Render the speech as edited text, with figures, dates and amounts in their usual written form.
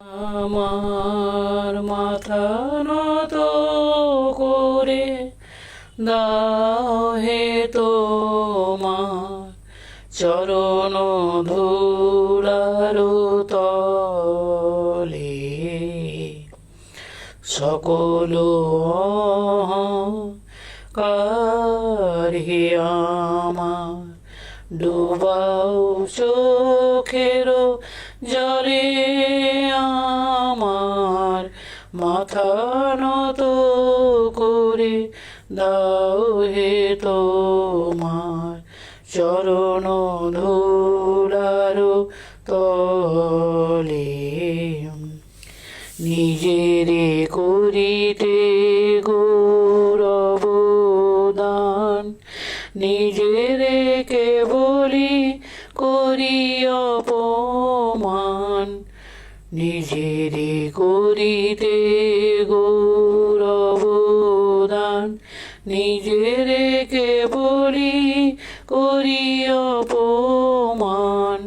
আমার মাথা নত করে দাও হে তোমার চরণ ধুলার তলে সকল কারি আমার ডুবাও চোখের জলে আমার মাথা নত করে দাও হে তোমার চরণ ধুলার তলে নিজেরে করিতে গৌরব দান নিজেরে কেবলি করি অপমান নিজেরে করিতে গৌরব দান নিজেরে কেবলি করি অপমান